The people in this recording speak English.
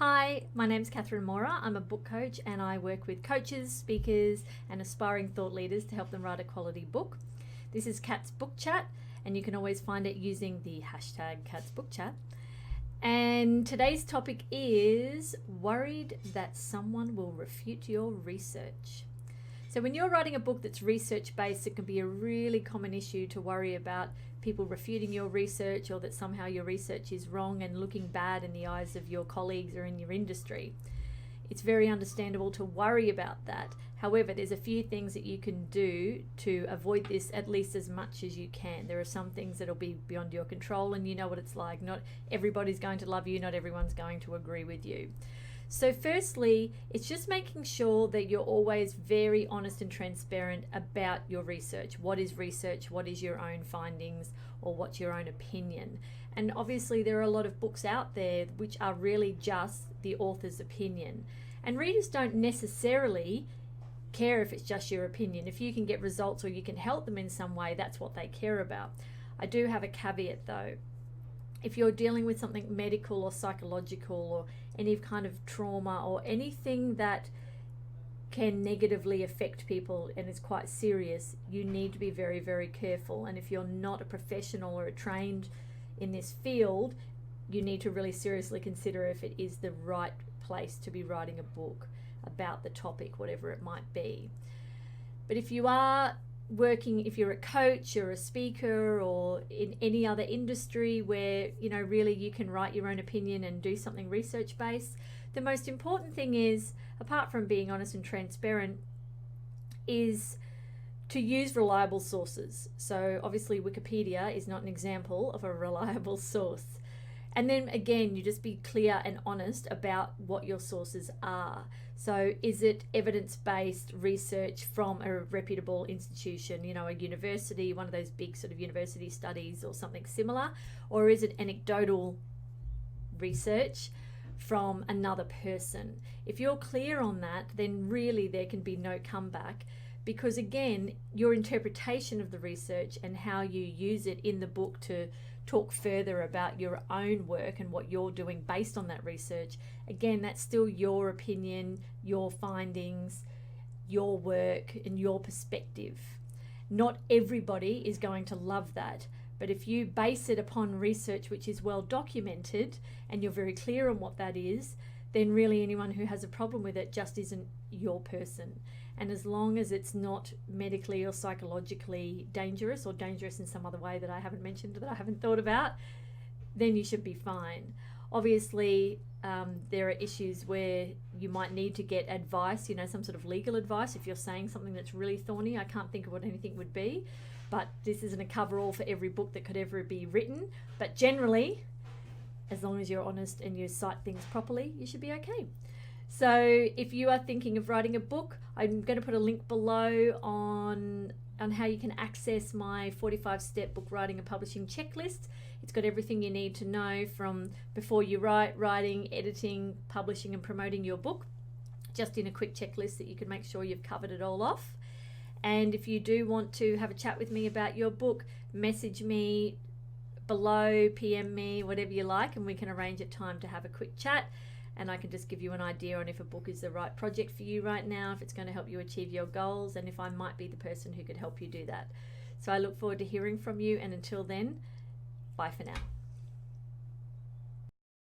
Hi, my name's Catherine Mora. I'm a book coach and I work with coaches, speakers and aspiring thought leaders to help them write a quality book. This is Kat's Book Chat and you can always find it using the hashtag Kat's Book Chat. And today's topic is worried that someone will refute your research. So when you're writing a book that's research-based, it can be a really common issue to worry about people refuting your research or that somehow your research is wrong and looking bad in the eyes of your colleagues or in your industry. It's very understandable to worry about that. However, there's a few things that you can do to avoid this at least as much as you can. There are some things that'll be beyond your control and you know what it's like. Not everybody's going to love you, not everyone's going to agree with you. So firstly, it's just making sure that you're always very honest and transparent about your research. What is research? What is your own findings? Or what's your own opinion? And obviously there are a lot of books out there which are really just the author's opinion. And readers don't necessarily care if it's just your opinion. If you can get results or you can help them in some way, that's what they care about. I do have a caveat though. If you're dealing with something medical or psychological or any kind of trauma or anything that can negatively affect people and is quite serious, you need to be very, very careful. And if you're not a professional or trained in this field, you need to really seriously consider if it is the right place to be writing a book about the topic, whatever it might be. But if you are working, if you're a coach or a speaker or in any other industry where really you can write your own opinion and do something research based, the most important thing is, apart from being honest and transparent, is to use reliable sources. So obviously Wikipedia is not an example of a reliable source. And then again, you just be clear and honest about what your sources are. So is it evidence-based research from a reputable institution, a university, one of those big sort of university studies or something similar? Or is it anecdotal research from another person? If you're clear on that, then really there can be no comeback, because again, your interpretation of the research and how you use it in the book to talk further about your own work and what you're doing based on that research, again, that's still your opinion, your findings, your work and your perspective. Not everybody is going to love that, but if you base it upon research which is well documented and you're very clear on what that is, then really anyone who has a problem with it just isn't your person. And as long as it's not medically or psychologically dangerous or dangerous in some other way that I haven't mentioned, that I haven't thought about, then you should be fine. Obviously, there are issues where you might need to get advice, some sort of legal advice. If you're saying something that's really thorny, I can't think of what anything would be, but this isn't a cover-all for every book that could ever be written. But generally, as long as you're honest and you cite things properly, you should be okay. So if you are thinking of writing a book, I'm going to put a link below on how you can access my 45-step book writing and publishing checklist. It's got everything you need to know from before you writing, editing, publishing and promoting your book, just in a quick checklist that you can make sure you've covered it all off. And if you do want to have a chat with me about your book, message me below, PM me, whatever you like, and we can arrange a time to have a quick chat. And I can just give you an idea on if a book is the right project for you right now, if it's going to help you achieve your goals, and if I might be the person who could help you do that. So I look forward to hearing from you, and until then, bye for now.